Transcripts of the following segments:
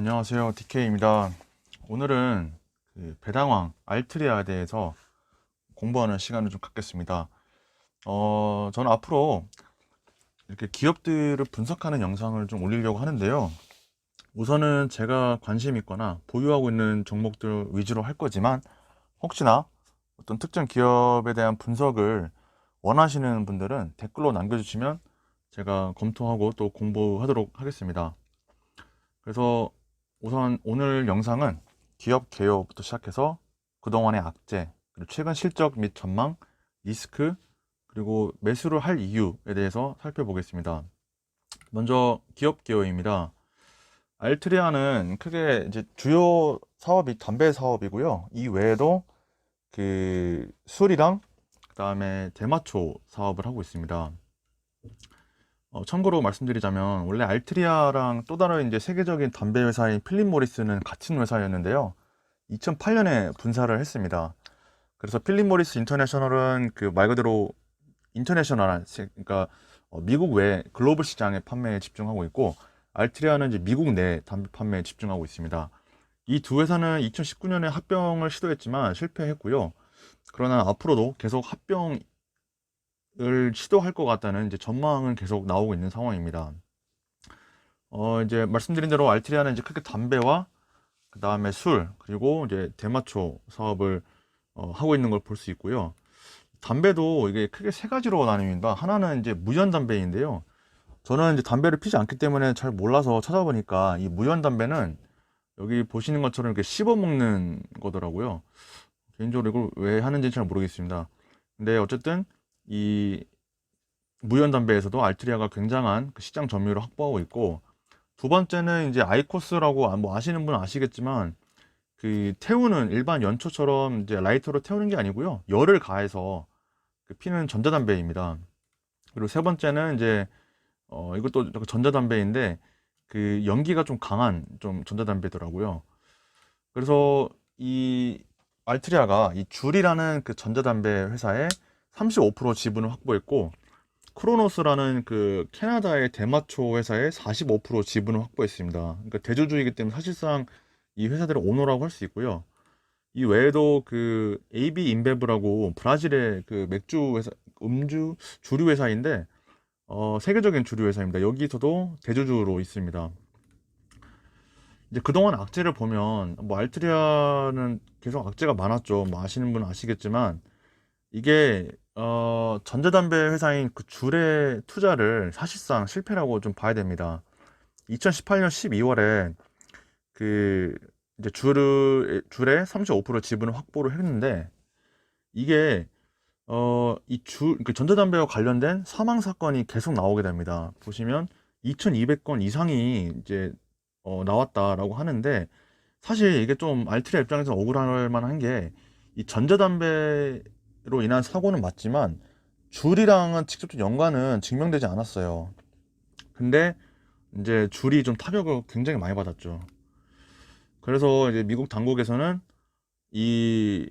안녕하세요. DK입니다. 오늘은 배당왕 알트리아에 대해서 공부하는 시간을 좀 갖겠습니다. 저는 앞으로 이렇게 기업들을 분석하는 영상을 좀 올리려고 하는데요. 우선은 제가 관심 있거나 보유하고 있는 종목들 위주로 할 거지만, 혹시나 어떤 특정 기업에 대한 분석을 원하시는 분들은 댓글로 남겨주시면 제가 검토하고 또 공부하도록 하겠습니다. 그래서 우선 오늘 영상은 기업 개요부터 시작해서 그동안의 악재, 그리고 최근 실적 및 전망, 리스크, 그리고 매수를 할 이유에 대해서 살펴보겠습니다. 먼저 기업 개요입니다. 알트리아는 크게 이제 주요 사업이 담배 사업이고요. 이 외에도 술이랑 그다음에 대마초 사업을 하고 있습니다. 참고로 말씀드리자면, 원래 알트리아랑 또 다른 이제 세계적인 담배 회사인 필립 모리스는 같은 회사였는데요. 2008년에 분사를 했습니다. 그래서 필립 모리스 인터내셔널은 그 말 그대로 인터내셔널한, 그러니까 미국 외 글로벌 시장의 판매에 집중하고 있고, 알트리아는 이제 미국 내 담배 판매에 집중하고 있습니다. 이 두 회사는 2019년에 합병을 시도했지만 실패했고요. 그러나 앞으로도 계속 합병을 시도할 것 같다는 이제 전망은 계속 나오고 있는 상황입니다. 이제 말씀드린 대로 알트리아는 이제 크게 담배와 그 다음에 술, 그리고 이제 대마초 사업을 하고 있는 걸 볼 수 있고요. 담배도 이게 크게 세 가지로 나뉩니다. 하나는 이제 무연 담배인데요. 저는 이제 담배를 피지 않기 때문에 잘 몰라서 찾아보니까, 이 무연 담배는 여기 보시는 것처럼 이렇게 씹어 먹는 거더라고요. 개인적으로 이걸 왜 하는지 잘 모르겠습니다. 근데 어쨌든 이 무연 담배에서도 알트리아가 굉장한 그 시장 점유율을 확보하고 있고, 두 번째는 이제 아이코스라고, 뭐 아시는 분은 아시겠지만, 그 태우는 일반 연초처럼 이제 라이터로 태우는 게 아니고요, 열을 가해서 그 피는 전자담배입니다. 그리고 세 번째는 이제 이것도 전자담배인데, 그 연기가 좀 강한 좀 전자담배더라고요. 그래서 이 알트리아가 이 줄이라는 그 전자담배 회사에 35% 지분을 확보했고, 크로노스라는 그 캐나다의 대마초 회사에 45% 지분을 확보했습니다. 그러니까 대주주이기 때문에 사실상 이 회사들의 오너라고 할 수 있고요. 이 외에도 그 AB 인베브라고 브라질의 그 맥주 회사, 음주 주류 회사인데, 세계적인 주류 회사입니다. 여기서도 대주주로 있습니다. 이제 그동안 악재를 보면, 뭐 알트리아는 계속 악재가 많았죠. 뭐 아시는 분은 아시겠지만, 이게 전자담배 회사인 그 줄의 투자를 사실상 실패라고 좀 봐야 됩니다. 2018년 12월에 그 이제 줄의 35% 지분을 확보를 했는데, 이게 그 전자담배와 관련된 사망 사건이 계속 나오게 됩니다. 보시면 2,200건 이상이 이제 나왔다라고 하는데, 사실 이게 좀 알트리아 입장에서 억울할 만한 게, 이 전자담배로 인한 사고는 맞지만 줄이랑은 직접적 연관은 증명되지 않았어요. 근데 이제 줄이 좀 타격을 굉장히 많이 받았죠. 그래서 이제 미국 당국에서는 이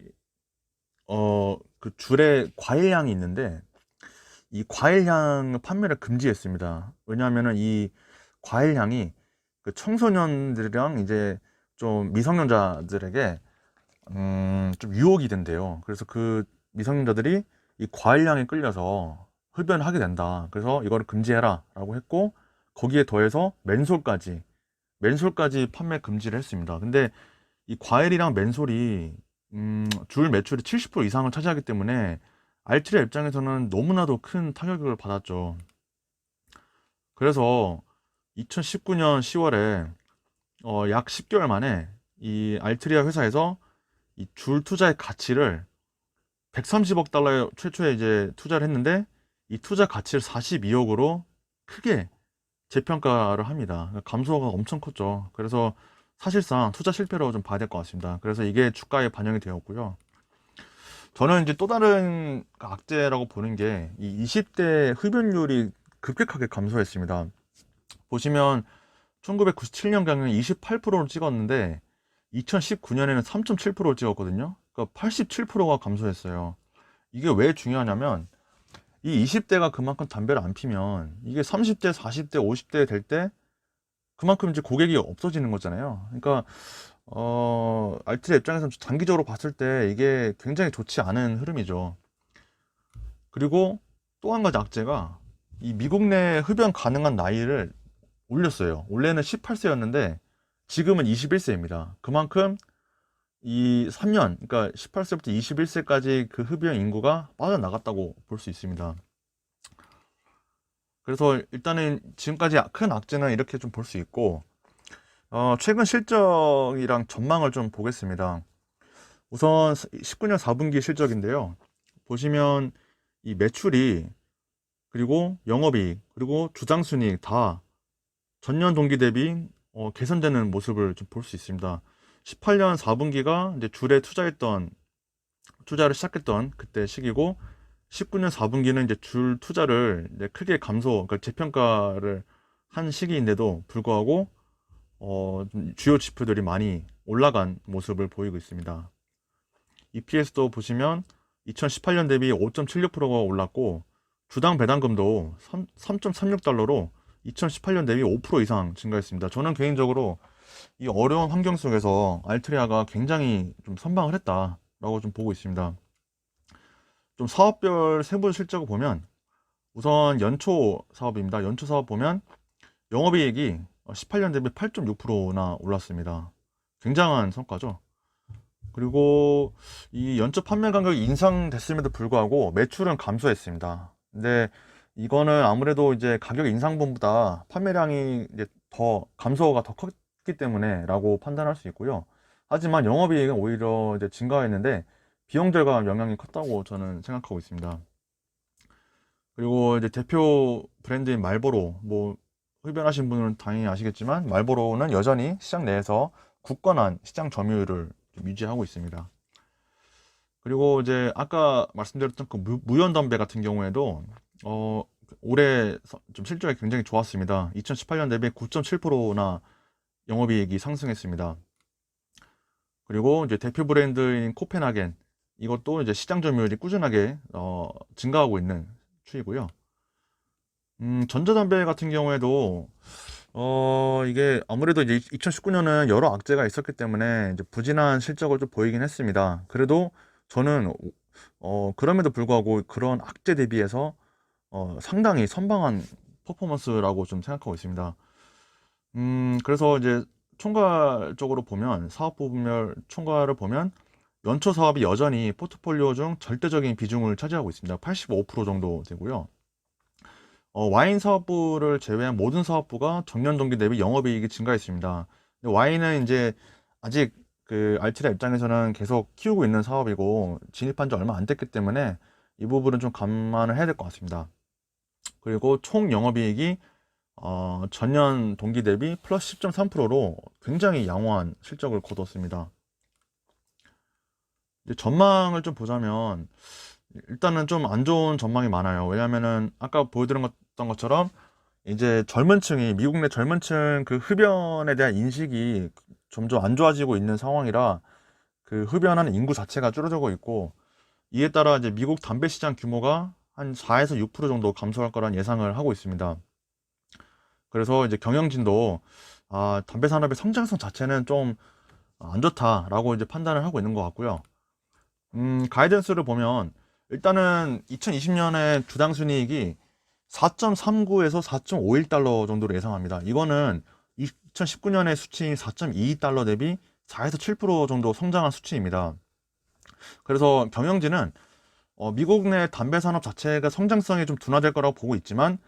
그 줄에 과일향이 있는데, 이 과일향 판매를 금지했습니다. 왜냐하면은 이 과일향이 그 청소년들이랑 이제 좀 미성년자들에게 좀 유혹이 된대요. 그래서 그 미성년자들이 이 과일향에 끌려서 흡연을 하게 된다. 그래서 이거를 금지해라 라고 했고, 거기에 더해서 맨솔까지 판매 금지를 했습니다. 근데 이 과일이랑 맨솔이 줄 매출의 70% 이상을 차지하기 때문에 알트리아 입장에서는 너무나도 큰 타격을 받았죠. 그래서 2019년 10월에 약 10개월 만에 이 알트리아 회사에서 이 줄 투자의 가치를 130억 달러에 최초에 이제 투자를 했는데, 이 투자 가치를 42억으로 크게 재평가를 합니다. 감소가 엄청 컸죠. 그래서 사실상 투자 실패로 좀 봐야 될 것 같습니다. 그래서 이게 주가에 반영이 되었고요. 저는 이제 또 다른 악재라고 보는 게, 이 20대 흡연율이 급격하게 감소했습니다. 보시면 1997년경에 28%를 찍었는데 2019년에는 3.7%를 찍었거든요. 그러니까 87%가 감소했어요. 이게 왜 중요하냐면, 이 20대가 그만큼 담배를 안 피면 이게 30대, 40대, 50대 될 때 그만큼 이제 고객이 없어지는 거잖아요. 그러니까 알트리아 입장에서는 장기적으로 봤을 때 이게 굉장히 좋지 않은 흐름이죠. 그리고 또 한 가지 악재가 이 미국 내 흡연 가능한 나이를 올렸어요. 원래는 18세였는데 지금은 21세입니다. 그만큼 이 3년, 그러니까 18세부터 21세까지 그 흡연 인구가 빠져나갔다고 볼 수 있습니다. 그래서 일단은 지금까지 큰 악재는 이렇게 좀 볼 수 있고, 최근 실적이랑 전망을 좀 보겠습니다. 우선 19년 4분기 실적인데요. 보시면 이 매출이, 그리고 영업이익, 그리고 주당순이익 다 전년 동기 대비 개선되는 모습을 좀 볼 수 있습니다. 18년 4분기가 이제 줄에 투자를 시작했던 그때 시기고, 19년 4분기는 이제 줄 투자를 이제 크게 그러니까 재평가를 한 시기인데도 불구하고 좀 주요 지표들이 많이 올라간 모습을 보이고 있습니다. EPS도 보시면 2018년 대비 5.76%가 올랐고, 주당 배당금도 3.36달러로 2018년 대비 5% 이상 증가했습니다. 저는 개인적으로 이 어려운 환경 속에서 알트리아가 굉장히 좀 선방을 했다라고 좀 보고 있습니다. 좀 사업별 세부 실적을 보면, 우선 연초 사업입니다. 연초 사업 보면 영업이익이 18년 대비 8.6%나 올랐습니다. 굉장한 성과죠. 그리고 이 연초 판매 간격이 인상됐음에도 불구하고 매출은 감소했습니다. 근데 이거는 아무래도 이제 가격 인상분보다 판매량이 이제 감소가 더 컸기 때문에라고 판단할 수 있고요. 하지만 영업이익은 오히려 이제 증가했는데 비용 절감 영향이 컸다고 저는 생각하고 있습니다. 그리고 이제 대표 브랜드인 말보로, 뭐 흡연하신 분은 당연히 아시겠지만 말보로는 여전히 시장 내에서 굳건한 시장 점유율을 좀 유지하고 있습니다. 그리고 이제 아까 말씀드렸던 그 무연 담배 같은 경우에도 올해 좀 실적이 굉장히 좋았습니다. 2018년 대비 9.7%나 영업이익이 상승했습니다. 그리고 이제 대표 브랜드인 코펜하겐, 이것도 이제 시장 점유율이 꾸준하게 증가하고 있는 추이고요. 전자담배 같은 경우에도 이게 아무래도 이제 2019년은 여러 악재가 있었기 때문에 이제 부진한 실적을 좀 보이긴 했습니다. 그래도 저는 그럼에도 불구하고 그런 악재 대비해서 상당히 선방한 퍼포먼스라고 좀 생각하고 있습니다. 그래서 이제 총괄적으로 보면, 사업 부분별 총괄을 보면 연초 사업이 여전히 포트폴리오 중 절대적인 비중을 차지하고 있습니다. 85% 정도 되고요. 와인 사업부를 제외한 모든 사업부가 전년 동기 대비 영업이익이 증가했습니다. 근데 와인은 이제 아직 그 알트리아 입장에서는 계속 키우고 있는 사업이고 진입한 지 얼마 안 됐기 때문에 이 부분은 좀 감안을 해야 될 것 같습니다. 그리고 총 영업이익이 전년 동기 대비 플러스 10.3%로 굉장히 양호한 실적을 거뒀습니다. 이제 전망을 좀 보자면 일단은 좀 안 좋은 전망이 많아요. 왜냐면은 아까 보여드렸던 것처럼 이제 미국 내 젊은 층 그 흡연에 대한 인식이 점점 안 좋아지고 있는 상황이라 그 흡연하는 인구 자체가 줄어들고 있고, 이에 따라 이제 미국 담배 시장 규모가 한 4에서 6% 정도 감소할 거란 예상을 하고 있습니다. 그래서 이제 경영진도 담배 산업의 성장성 자체는 좀 안 좋다라고 이제 판단을 하고 있는 것 같고요. 가이던스를 보면 일단은 2020년에 주당 순이익이 4.39에서 4.51달러 정도로 예상합니다. 이거는 2019년의 수치인 4.22달러 대비 4에서 7% 정도 성장한 수치입니다. 그래서 경영진은 미국 내 담배 산업 자체가 성장성이 좀 둔화될 거라고 보고 있지만,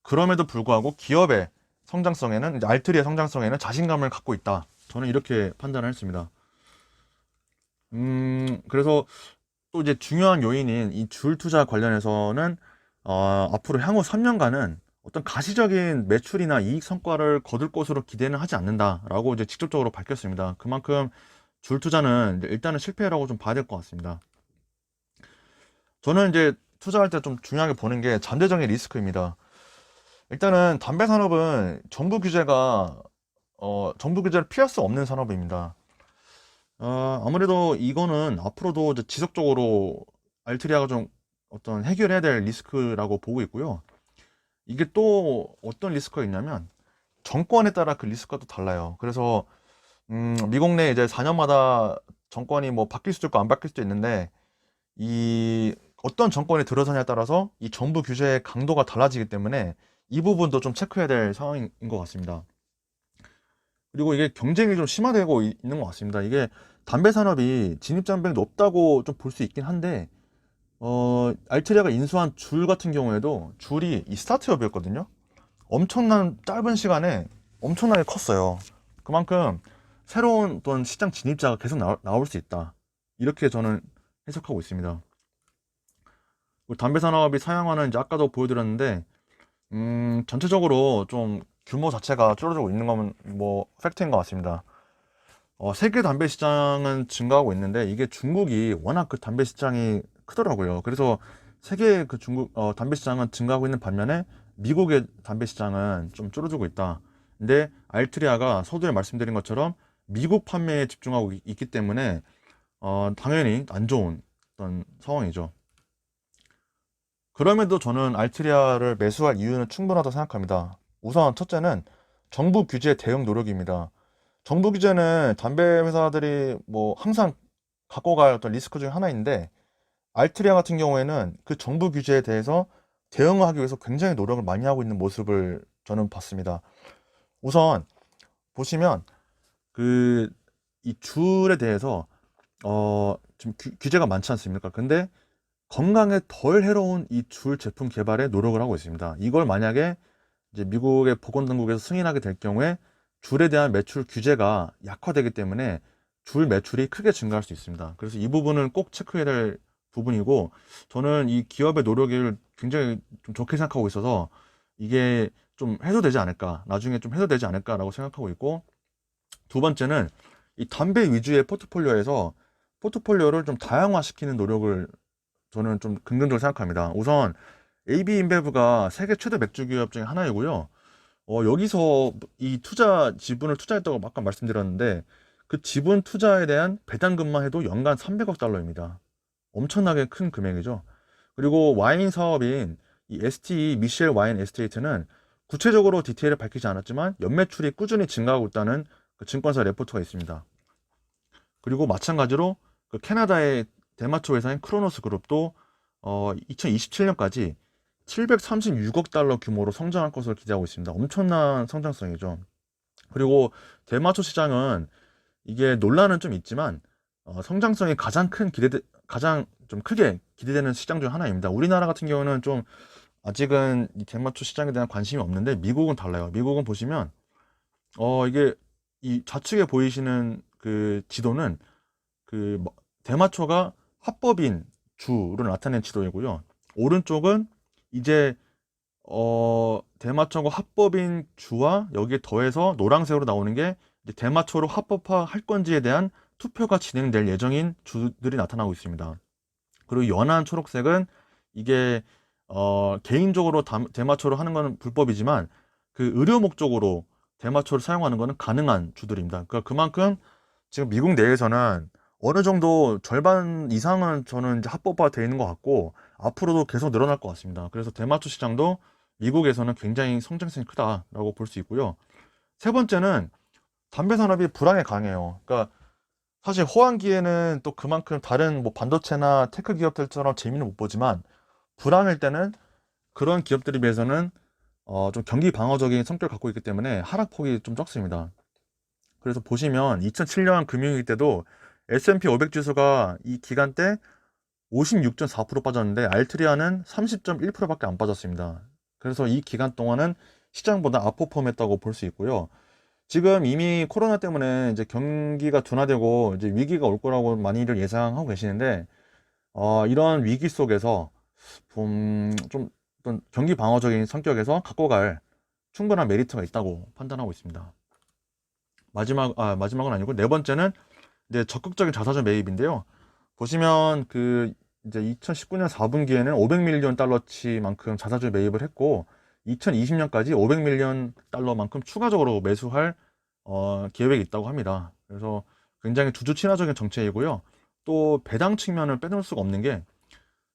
그럼에도 불구하고 기업의 성장성에는, 이제 알트리의 성장성에는 자신감을 갖고 있다. 저는 이렇게 판단을 했습니다. 그래서 또 이제 중요한 요인인 이 줄 투자 관련해서는 앞으로 향후 3년간은 어떤 가시적인 매출이나 이익 성과를 거둘 것으로 기대는 하지 않는다라고 이제 직접적으로 밝혔습니다. 그만큼 줄 투자는 일단은 실패라고 좀 봐야 될 것 같습니다. 저는 이제 투자할 때 좀 중요하게 보는 게 잠재적인 리스크입니다. 일단은 담배 산업은 정부 규제를 피할 수 없는 산업입니다. 아무래도 이거는 앞으로도 이제 지속적으로 알트리아가 좀 어떤 해결해야 될 리스크라고 보고 있고요. 이게 또 어떤 리스크가 있냐면, 정권에 따라 그 리스크가 또 달라요. 그래서 미국 내 이제 4년마다 정권이 뭐 바뀔 수도 있고 안 바뀔 수도 있는데, 이 어떤 정권이 들어서냐에 따라서 이 정부 규제의 강도가 달라지기 때문에 이 부분도 좀 체크해야 될 상황인 것 같습니다. 그리고 이게 경쟁이 좀 심화되고 있는 것 같습니다. 이게 담배 산업이 진입 장벽이 높다고 좀 볼 수 있긴 한데, 알트리아가 인수한 줄 같은 경우에도 줄이 이 스타트업이었거든요. 엄청난 짧은 시간에 엄청나게 컸어요. 그만큼 새로운 어떤 시장 진입자가 계속 나올 수 있다. 이렇게 저는 해석하고 있습니다. 담배 산업이 사용하는 이제 아까도 보여드렸는데, 전체적으로 좀 규모 자체가 줄어들고 있는 건 뭐 팩트인 것 같습니다. 세계 담배 시장은 증가하고 있는데, 이게 중국이 워낙 그 담배 시장이 크더라고요. 그래서 세계 그 중국 담배 시장은 증가하고 있는 반면에 미국의 담배 시장은 좀 줄어들고 있다. 근데 알트리아가 서두에 말씀드린 것처럼 미국 판매에 집중하고 있기 때문에 당연히 안 좋은 어떤 상황이죠. 그럼에도 저는 알트리아를 매수할 이유는 충분하다고 생각합니다. 우선 첫째는 정부 규제 대응 노력입니다. 정부 규제는 담배 회사들이 뭐 항상 갖고 갈 어떤 리스크 중에 하나인데, 알트리아 같은 경우에는 그 정부 규제에 대해서 대응하기 위해서 굉장히 노력을 많이 하고 있는 모습을 저는 봤습니다. 우선 보시면 그 이 줄에 대해서 지금 규제가 많지 않습니까? 근데 건강에 덜 해로운 이 줄 제품 개발에 노력을 하고 있습니다. 이걸 만약에 이제 미국의 보건당국에서 승인하게 될 경우에 줄에 대한 매출 규제가 약화되기 때문에 줄 매출이 크게 증가할 수 있습니다. 그래서 이 부분은 꼭 체크해야 될 부분이고, 저는 이 기업의 노력을 굉장히 좀 좋게 생각하고 있어서 이게 좀 해소되지 않을까, 나중에 좀 해소되지 않을까라고 생각하고 있고, 두 번째는 이 담배 위주의 포트폴리오에서 포트폴리오를 좀 다양화시키는 노력을 저는 좀 긍정적으로 생각합니다. 우선 AB 인베브가 세계 최대 맥주 기업 중에 하나이고요. 여기서 이 지분을 투자했다고 아까 말씀드렸는데, 그 지분 투자에 대한 배당금만 해도 연간 300억 달러입니다. 엄청나게 큰 금액이죠. 그리고 와인 사업인 이 STE 미셸 와인 에스테이트는 구체적으로 디테일을 밝히지 않았지만 연매출이 꾸준히 증가하고 있다는 그 증권사 레포트가 있습니다. 그리고 마찬가지로 그 캐나다의 대마초 회사인 크로노스 그룹도 2027년까지 736억 달러 규모로 성장할 것으로 기대하고 있습니다. 엄청난 성장성이죠. 그리고 대마초 시장은 이게 논란은 좀 있지만 성장성이 가장 좀 크게 기대되는 시장 중 하나입니다. 우리나라 같은 경우는 좀 아직은 이 대마초 시장에 대한 관심이 없는데, 미국은 달라요. 미국은 보시면 이게 이 좌측에 보이시는 그 지도는 그 대마초가 합법인 주를 나타낸 지도이고요. 오른쪽은 이제 대마초가 합법인 주와 여기에 더해서 노란색으로 나오는 게 이제 대마초로 합법화 할 건지에 대한 투표가 진행될 예정인 주들이 나타나고 있습니다. 그리고 연한 초록색은 이게 개인적으로 대마초를 하는 건 불법이지만 그 의료 목적으로 대마초를 사용하는 것은 가능한 주들입니다. 그러니까 그만큼 지금 미국 내에서는 어느 정도 절반 이상은 저는 이제 합법화되어 있는 것 같고, 앞으로도 계속 늘어날 것 같습니다. 그래서 대마초 시장도 미국에서는 굉장히 성장성이 크다라고 볼 수 있고요. 세 번째는 담배 산업이 불황에 강해요. 그러니까 사실 호황기에는 또 그만큼 다른 뭐 반도체나 테크 기업들처럼 재미는 못 보지만, 불황일 때는 그런 기업들에 비해서는 좀 경기 방어적인 성격을 갖고 있기 때문에 하락폭이 좀 적습니다. 그래서 보시면 2007년 금융위기 때도 S&P 500 지수가 이 기간 때 56.4% 빠졌는데 알트리아는 30.1%밖에 안 빠졌습니다. 그래서 이 기간 동안은 시장보다 아웃퍼폼했다고 볼 수 있고요. 지금 이미 코로나 때문에 이제 경기가 둔화되고 이제 위기가 올 거라고 많이들 예상하고 계시는데, 이런 위기 속에서 좀 어떤 경기 방어적인 성격에서 갖고 갈 충분한 메리트가 있다고 판단하고 있습니다. 마지막은 아니고 네 번째는 이제 적극적인 자사주 매입인데요. 보시면 그 이제 2019년 4분기에는 500밀리언 달러치만큼 자사주 매입을 했고, 2020년까지 500밀리언 달러만큼 추가적으로 매수할 계획이 있다고 합니다. 그래서 굉장히 주주 친화적인 정책이고요. 또 배당 측면을 빼놓을 수가 없는 게,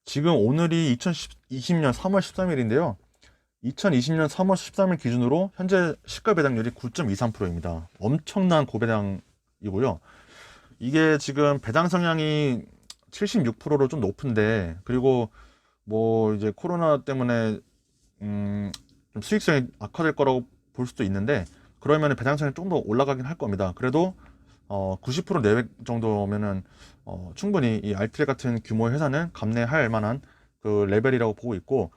지금 오늘이 2020년 3월 13일인데요. 2020년 3월 13일 기준으로 현재 시가 배당률이 9.23%입니다. 엄청난 고배당이고요. 이게 지금 배당 성향이 76%로 좀 높은데, 그리고 뭐 이제 코로나 때문에 좀 수익성이 악화될 거라고 볼 수도 있는데, 그러면 배당 성향이 좀 더 올라가긴 할 겁니다. 그래도 90% 내외 정도면은 충분히 이 알트리 같은 규모의 회사는 감내할 만한 그 레벨이라고 보고 있고,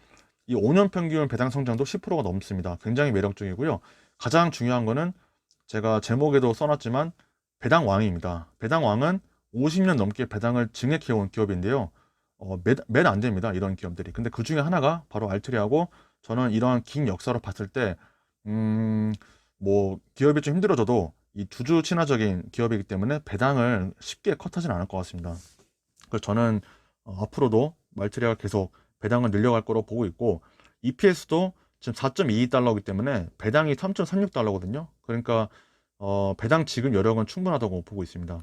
이 5년 평균 배당 성장도 10%가 넘습니다. 굉장히 매력적이고요. 가장 중요한 거는 제가 제목에도 써놨지만 배당 왕입니다. 배당 왕은 50년 넘게 배당을 증액해온 기업인데요. 몇 안 됩니다. 이런 기업들이. 근데 그 중에 하나가 바로 알트리하고, 저는 이러한 긴 역사로 봤을 때, 뭐 기업이 좀 힘들어져도 이 주주 친화적인 기업이기 때문에 배당을 쉽게 컷하지는 않을 것 같습니다. 그래서 저는 앞으로도 알트리아가 계속 배당을 늘려갈 거로 보고 있고, EPS도 지금 4.22달러이기 때문에 배당이 3.36달러거든요. 그러니까 배당 지급 여력은 충분하다고 보고 있습니다.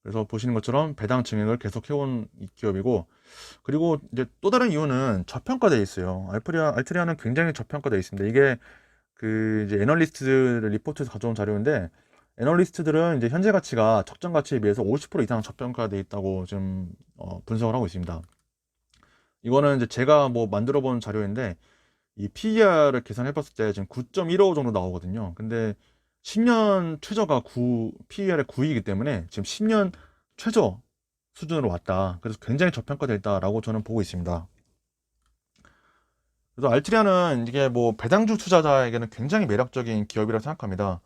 그래서 보시는 것처럼 배당 증액을 계속 해온 이 기업이고, 그리고 이제 또 다른 이유는 저평가되어 있어요. 알트리아는 굉장히 저평가되어 있습니다. 이게 그 이제 애널리스트 리포트에서 가져온 자료인데, 애널리스트들은 이제 현재 가치가 적정 가치에 비해서 50% 이상 저평가되어 있다고 지금 분석을 하고 있습니다. 이거는 이제 제가 뭐 만들어 본 자료인데, 이 PER을 계산해 봤을 때 지금 9.15 정도 나오거든요. 근데 10년 최저가 PER의 9이기 때문에 지금 10년 최저 수준으로 왔다. 그래서 굉장히 저평가되어 있다라고 저는 보고 있습니다. 그래서 알트리아는 이게 뭐 배당주 투자자에게는 굉장히 매력적인 기업이라고 생각합니다.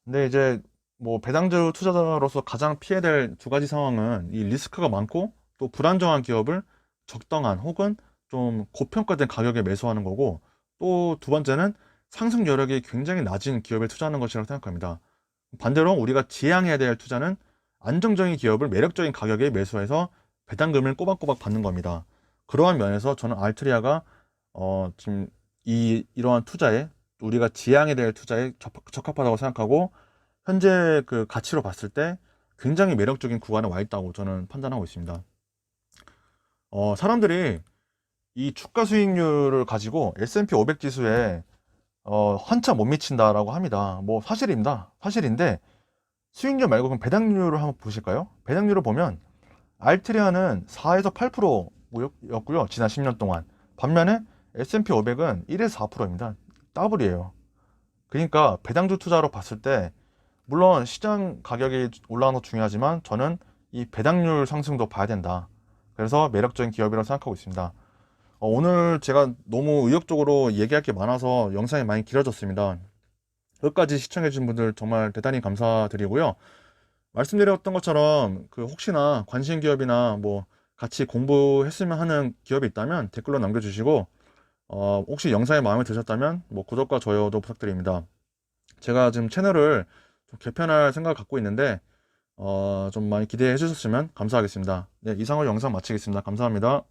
근데 이제 뭐 배당주 투자자로서 가장 피해야 될 두 가지 상황은 이 리스크가 많고 또 불안정한 기업을 적당한 혹은 좀 고평가된 가격에 매수하는 거고, 또 두 번째는 상승 여력이 굉장히 낮은 기업에 투자하는 것이라고 생각합니다. 반대로 우리가 지향해야 될 투자는 안정적인 기업을 매력적인 가격에 매수해서 배당금을 꼬박꼬박 받는 겁니다. 그러한 면에서 저는 알트리아가 지금 이러한 투자에, 우리가 지향해야 될 투자에 적합하다고 생각하고, 현재 그 가치로 봤을 때 굉장히 매력적인 구간에 와 있다고 저는 판단하고 있습니다. 사람들이 이 주가 수익률을 가지고 S&P 500 지수에 한참 못 미친다라고 합니다. 뭐 사실입니다. 사실인데, 수익률 말고 그럼 배당률을 한번 보실까요? 배당률을 보면 알트리아는 4에서 8%였고요. 지난 10년 동안. 반면에 S&P 500은 1에서 4%입니다. 더블이에요. 그러니까 배당주 투자로 봤을 때 물론 시장 가격이 올라가는 것도 중요하지만 저는 이 배당률 상승도 봐야 된다. 그래서 매력적인 기업이라고 생각하고 있습니다. 오늘 제가 너무 의욕적으로 얘기할 게 많아서 영상이 많이 길어졌습니다. 끝까지 시청해주신 분들 정말 대단히 감사드리고요. 말씀드렸던 것처럼 그 혹시나 관심 기업이나 뭐 같이 공부했으면 하는 기업이 있다면 댓글로 남겨주시고, 혹시 영상이 마음에 드셨다면 뭐 구독과 좋아요도 부탁드립니다. 제가 지금 채널을 좀 개편할 생각을 갖고 있는데 좀 많이 기대해 주셨으면 감사하겠습니다. 네, 이상으로 영상 마치겠습니다. 감사합니다.